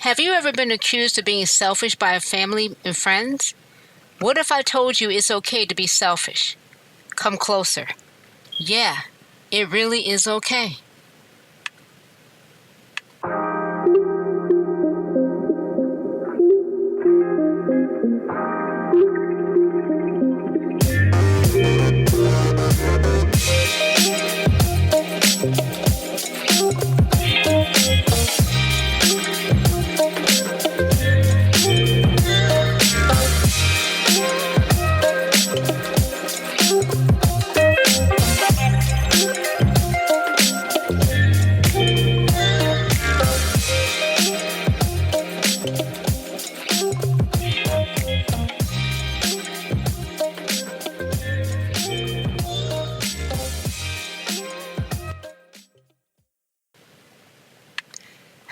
Have you ever been accused of being selfish by a family and friends? What if I told you it's okay to be selfish? Come closer. Yeah, it really is okay.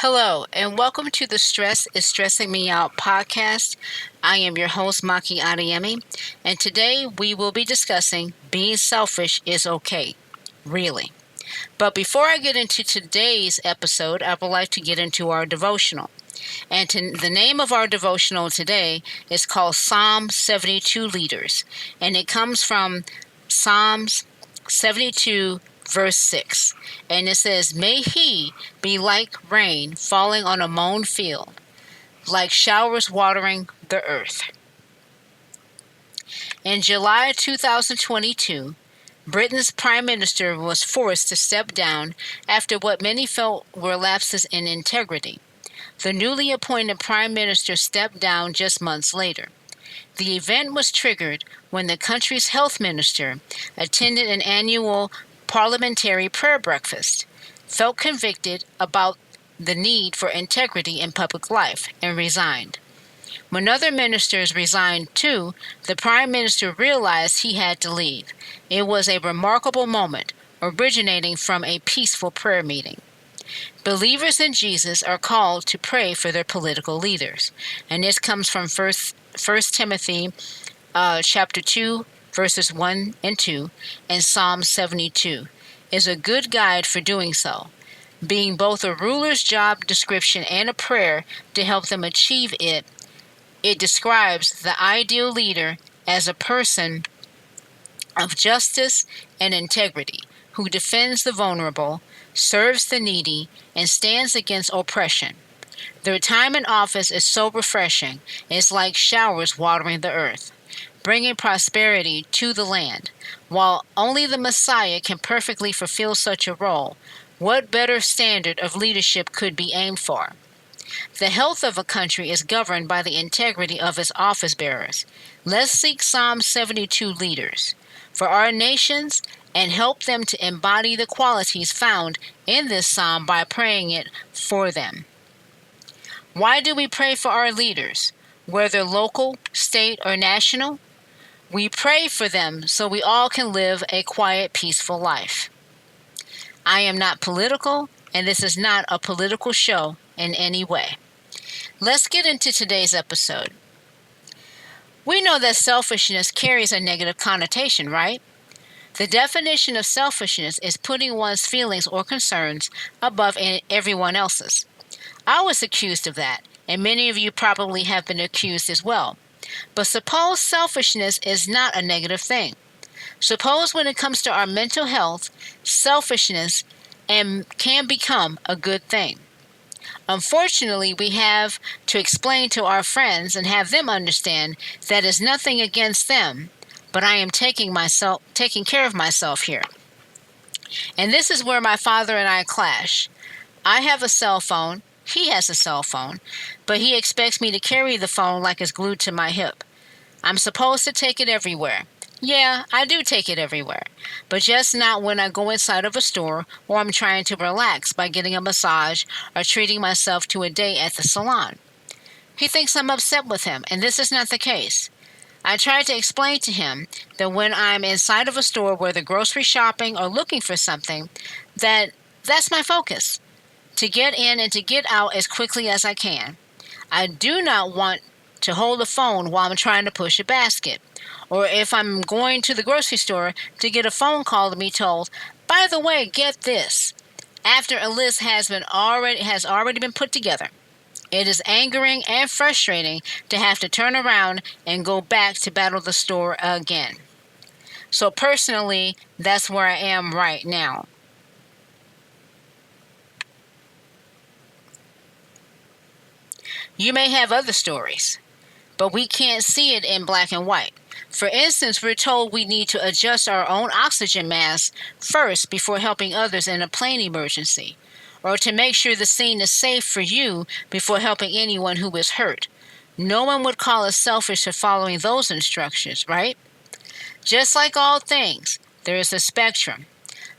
Hello, and welcome to the Stress is Stressing Me Out podcast. I am your host, Maki, and today we will be discussing being selfish is okay. Really. But before I get into today's episode, I would like to get into our devotional. And the name of our devotional today is called Psalm 72 Leaders, and it comes from Psalms 72 verse 6, and it says, "May he be like rain falling on a mown field, like showers watering the earth." In July 2022, Britain's Prime Minister was forced to step down after what many felt were lapses in integrity. The newly appointed Prime Minister stepped down just months later. The event was triggered when the country's health minister attended an annual parliamentary prayer breakfast, felt convicted about the need for integrity in public life, and resigned. When other ministers resigned too, the Prime Minister realized he had to leave. It was a remarkable moment, originating from a peaceful prayer meeting. Believers in Jesus are called to pray for their political leaders, and this comes from First Timothy chapter 2, verses 1 and 2, and Psalm 72 is a good guide for doing so, being both a ruler's job description and a prayer to help them achieve it. It describes the ideal leader as a person of justice and integrity, who defends the vulnerable, serves the needy, and stands against oppression. Their time in office is so refreshing, it's like showers watering the earth, bringing prosperity to the land. While only the Messiah can perfectly fulfill such a role, what better standard of leadership could be aimed for? The health of a country is governed by the integrity of its office bearers. Let's seek Psalm 72 leaders for our nations and help them to embody the qualities found in this psalm by praying it for them. Why do we pray for our leaders, whether local, state, or national? We pray for them so we all can live a quiet, peaceful life. I am not political, and this is not a political show in any way. Let's get into today's episode. We know that selfishness carries a negative connotation, right? The definition of selfishness is putting one's feelings or concerns above everyone else's. I was accused of that, and many of you probably have been accused as well. But suppose selfishness is not a negative thing. Suppose when it comes to our mental health, selfishness can become a good thing. Unfortunately, we have to explain to our friends and have them understand that it's nothing against them, but I am taking care of myself here. And this is where my father and I clash. I have a cell phone. He has a cell phone, but he expects me to carry the phone like it's glued to my hip. I'm supposed to take it everywhere. Yeah, I do take it everywhere, but just not when I go inside of a store or I'm trying to relax by getting a massage or treating myself to a day at the salon. He thinks I'm upset with him, and this is not the case. I try to explain to him that when I'm inside of a store, whether grocery shopping or looking for something, that's my focus. To get in and to get out as quickly as I can. I do not want to hold the phone while I'm trying to push a basket, or if I'm going to the grocery store to get a phone call to be told, "By the way, get this," after a list has already been put together. It is angering and frustrating to have to turn around and go back to battle the store again. So personally, that's where I am right now. You may have other stories, but we can't see it in black and white. For instance, we're told we need to adjust our own oxygen mask first before helping others in a plane emergency, or to make sure the scene is safe for you before helping anyone who is hurt. No one would call us selfish for following those instructions, right? Just like all things, there is a spectrum.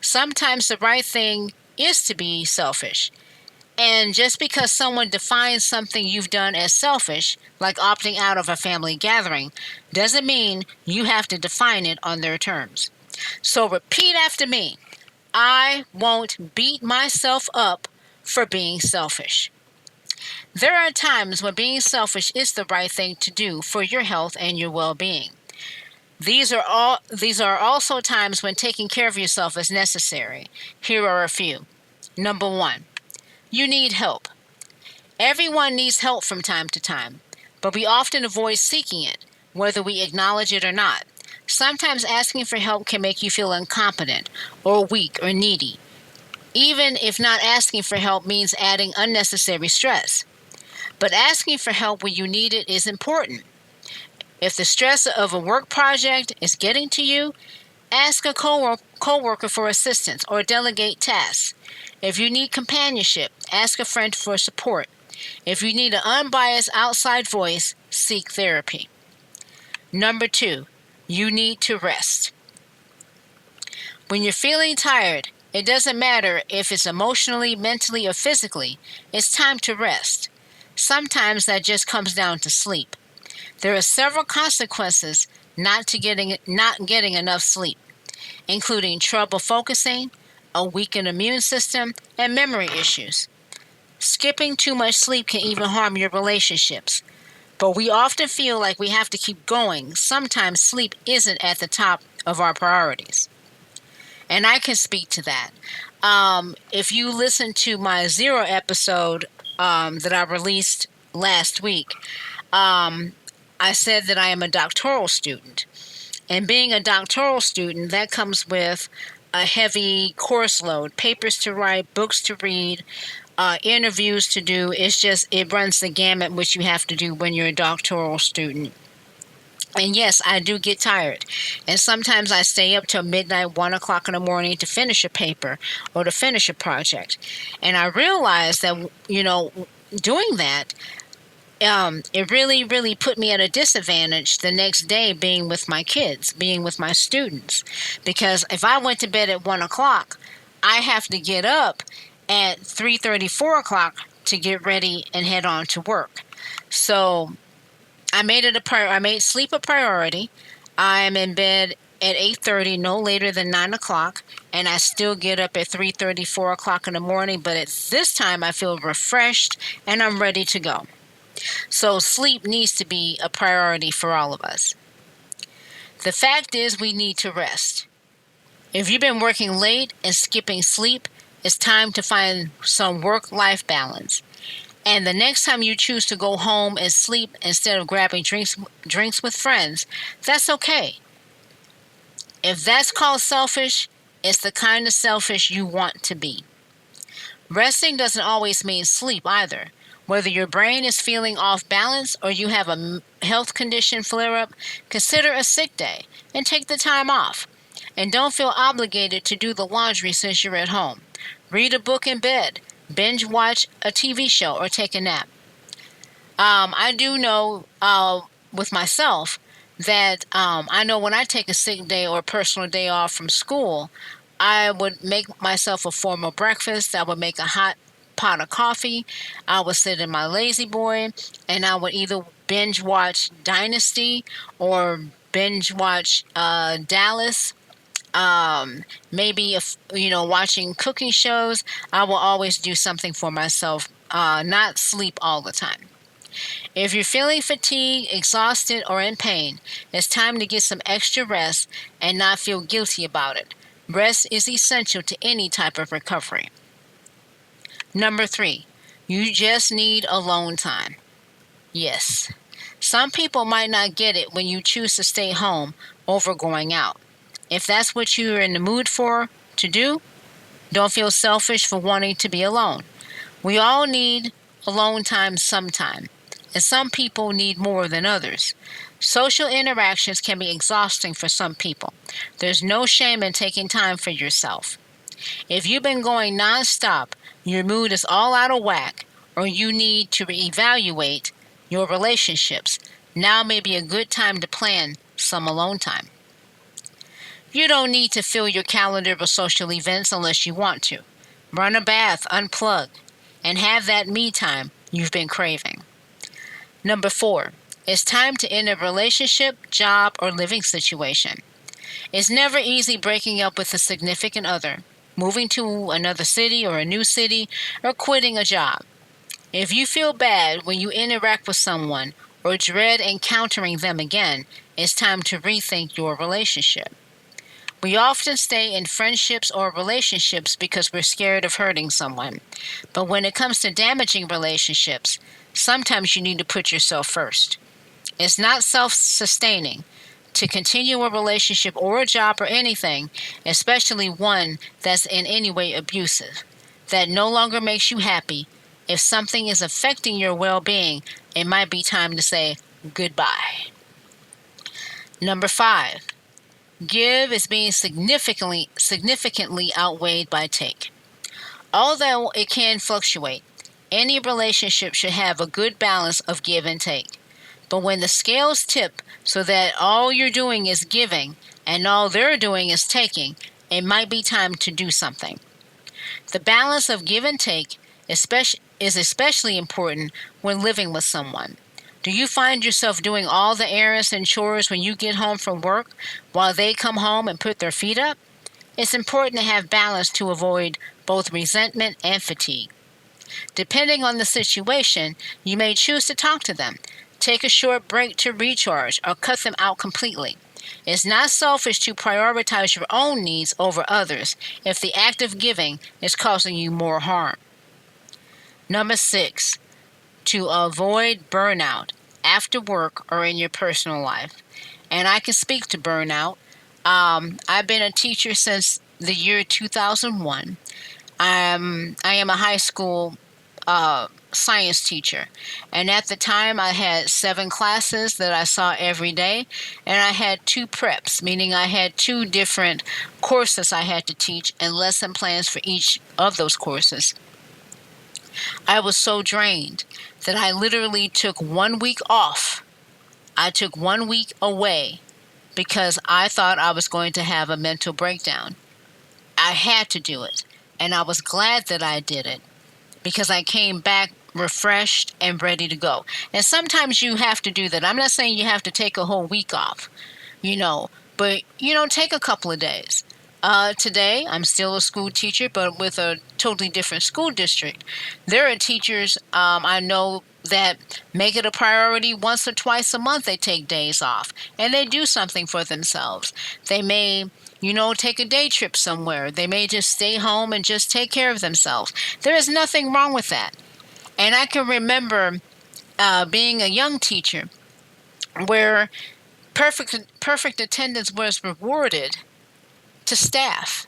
Sometimes the right thing is to be selfish. And just because someone defines something you've done as selfish, like opting out of a family gathering, doesn't mean you have to define it on their terms. So repeat after me. I won't beat myself up for being selfish. There are times when being selfish is the right thing to do for your health and your well-being. These are also times when taking care of yourself is necessary. Here are a few. Number 1, you need help. Everyone needs help from time to time, but we often avoid seeking it, whether we acknowledge it or not. Sometimes asking for help can make you feel incompetent or weak or needy, even if not asking for help means adding unnecessary stress. But asking for help when you need it is important. If the stress of a work project is getting to you, ask a coworker for assistance or delegate tasks. If you need companionship, ask a friend for support. If you need an unbiased outside voice, seek therapy. Number 2, you need to rest. When you're feeling tired, it doesn't matter if it's emotionally, mentally, or physically, it's time to rest. Sometimes that just comes down to sleep. There are several consequences not getting enough sleep, including trouble focusing, a weakened immune system, and memory issues. Skipping too much sleep can even harm your relationships. But we often feel like we have to keep going. Sometimes sleep isn't at the top of our priorities. And I can speak to that. If you listen to my Zero episode that I released last week, I said that I am a doctoral student. And being a doctoral student, that comes with a heavy course load, papers to write, books to read, interviews to do. It runs the gamut which you have to do when you're a doctoral student. And yes, I do get tired. And sometimes I stay up till midnight, 1 o'clock in the morning to finish a paper or to finish a project. And I realized that, doing that, it really, really put me at a disadvantage the next day being with my kids, being with my students. Because if I went to bed at 1 o'clock, I have to get up at 3:30, 4 o'clock to get ready and head on to work. So I made sleep a priority. I'm in bed at 8:30, no later than 9 o'clock, and I still get up at 3:30, 4 o'clock in the morning, but at this time I feel refreshed and I'm ready to go. So sleep needs to be a priority for all of us. The fact is we need to rest. If you've been working late and skipping sleep, it's time to find some work-life balance. And the next time you choose to go home and sleep instead of grabbing drinks with friends, that's okay. If that's called selfish, it's the kind of selfish you want to be. Resting doesn't always mean sleep either. Whether your brain is feeling off balance or you have a health condition flare up, consider a sick day and take the time off. And don't feel obligated to do the laundry since you're at home. Read a book in bed, binge watch a TV show, or take a nap. I do know with myself that I know when I take a sick day or a personal day off from school, I would make myself a formal breakfast. I would make a hot pot of coffee. I would sit in my lazy boy and I would either binge watch Dynasty or binge watch Dallas. Maybe if watching cooking shows. I will always do something for myself, not sleep all the time. If you're feeling fatigued, exhausted, or in pain, it's time to get some extra rest and not feel guilty about it. Rest is essential to any type of recovery. Number 3, You just need alone time. Yes. Some people might not get it when you choose to stay home over going out. If that's what you're in the mood for to do, don't feel selfish for wanting to be alone. We all need alone time sometime, and some people need more than others. Social interactions can be exhausting for some people. There's no shame in taking time for yourself. If you've been going nonstop, your mood is all out of whack, or you need to reevaluate your relationships, now may be a good time to plan some alone time. You don't need to fill your calendar with social events unless you want to. Run a bath, unplug, and have that me time you've been craving. Number 4, it's time to end a relationship, job, or living situation. It's never easy breaking up with a significant other, moving to another city or a new city, or quitting a job. If you feel bad when you interact with someone or dread encountering them again, it's time to rethink your relationship. We often stay in friendships or relationships because we're scared of hurting someone. But when it comes to damaging relationships, sometimes you need to put yourself first. It's not self-sustaining to continue a relationship or a job or anything, especially one that's in any way abusive, that no longer makes you happy. If something is affecting your well-being, it might be time to say goodbye. Number 5. Give is being significantly outweighed by take. Although it can fluctuate, any relationship should have a good balance of give and take. But when the scales tip so that all you're doing is giving and all they're doing is taking, it might be time to do something. The balance of give and take is especially important when living with someone. Do you find yourself doing all the errands and chores when you get home from work while they come home and put their feet up? It's important to have balance to avoid both resentment and fatigue. Depending on the situation, you may choose to talk to them, take a short break to recharge, or cut them out completely. It's not selfish to prioritize your own needs over others if the act of giving is causing you more harm. Number 6. To avoid burnout after work or in your personal life. And I can speak to burnout. I've been a teacher since the year 2001. I am a high school science teacher. And at the time, I had 7 classes that I saw every day. And I had 2 preps, meaning I had 2 different courses I had to teach and lesson plans for each of those courses. I was so drained that I literally took 1 week off. I took 1 week away because I thought I was going to have a mental breakdown. I had to do it, and I was glad that I did it because I came back refreshed and ready to go. And sometimes you have to do that. I'm not saying you have to take a whole week off, but take a couple of days. Today, I'm still a school teacher, but with a totally different school district. There are teachers I know that make it a priority once or twice a month they take days off, and they do something for themselves. They may, take a day trip somewhere. They may just stay home and just take care of themselves. There is nothing wrong with that. And I can remember being a young teacher where perfect attendance was rewarded to staff.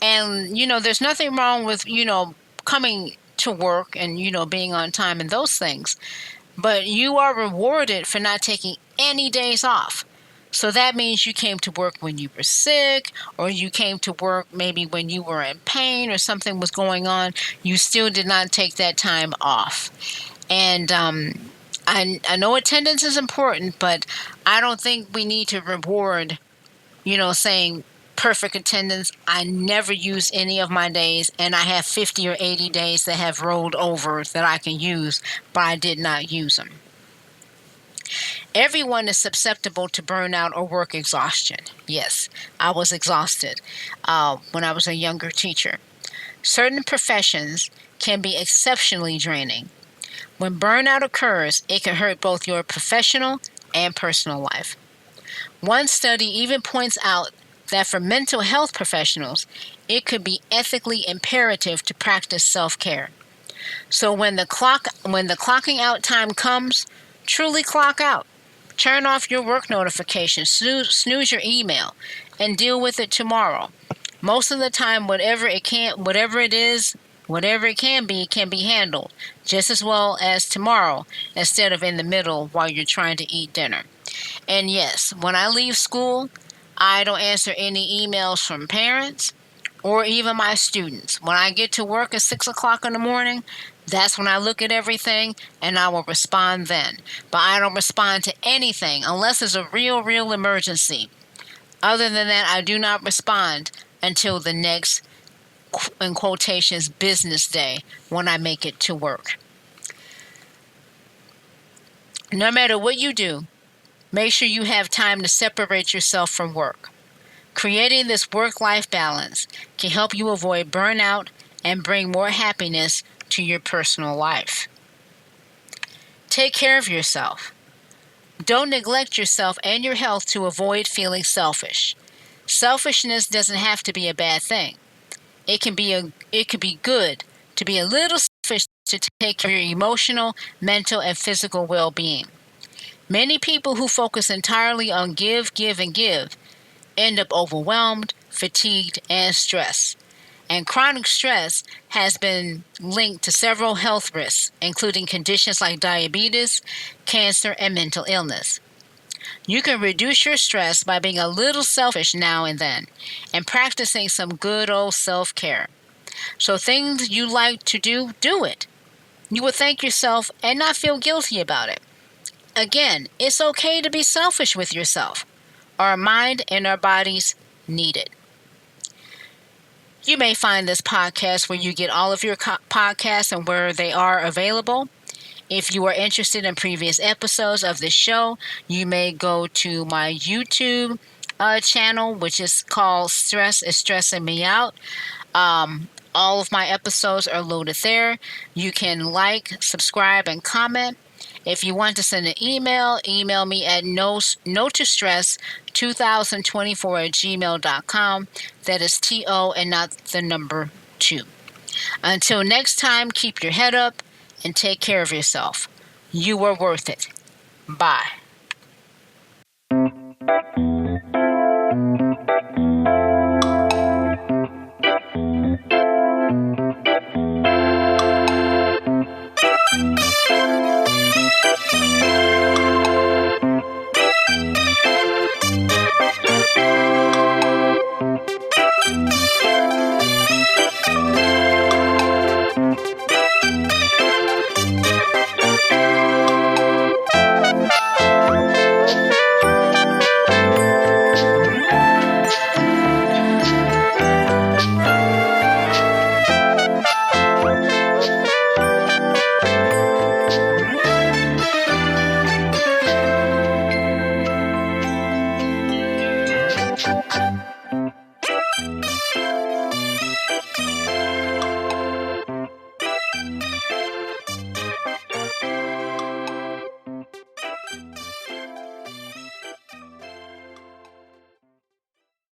And, there's nothing wrong with, coming to work and, being on time and those things. But you are rewarded for not taking any days off. So that means you came to work when you were sick, or you came to work maybe when you were in pain or something was going on. You still did not take that time off. And I know attendance is important, but I don't think we need to reward, saying perfect attendance. I never use any of my days, and I have 50 or 80 days that have rolled over that I can use, but I did not use them. Everyone is susceptible to burnout or work exhaustion. Yes, I was exhausted when I was a younger teacher. Certain professions can be exceptionally draining. When burnout occurs, it can hurt both your professional and personal life. One study even points out that for mental health professionals, it could be ethically imperative to practice self-care. So when the clocking out time comes, truly clock out. Turn off your work notifications, snooze your email, and deal with it tomorrow. Most of the time, whatever it can be, can be handled just as well as tomorrow, instead of in the middle while you're trying to eat dinner. And yes, when I leave school, I don't answer any emails from parents or even my students. When I get to work at 6 o'clock in the morning, that's when I look at everything and I will respond then. But I don't respond to anything unless it's a real emergency. Other than that, I do not respond until the next, in quotations, business day when I make it to work. No matter what you do, make sure you have time to separate yourself from work. Creating this work-life balance can help you avoid burnout and bring more happiness to your personal life. Take care of yourself. Don't neglect yourself and your health to avoid feeling selfish. Selfishness doesn't have to be a bad thing. It can be good to be a little selfish to take care of your emotional, mental, and physical well-being. Many people who focus entirely on give, and give end up overwhelmed, fatigued, and stressed. And chronic stress has been linked to several health risks, including conditions like diabetes, cancer, and mental illness. You can reduce your stress by being a little selfish now and then and practicing some good old self-care. So things you like to do, do it. You will thank yourself and not feel guilty about it. Again, it's okay to be selfish with yourself. Our mind and our bodies need it. You may find this podcast where you get all of your podcasts and where they are available. If you are interested in previous episodes of this show, you may go to my YouTube channel, which is called Stress is Stressing Me Out. All of my episodes are loaded there. You can like, subscribe, and comment. If you want to send an email me at no-to-stress2024@gmail.com. That is TO and not the number 2. Until next time, keep your head up and take care of yourself. You are worth it. Bye.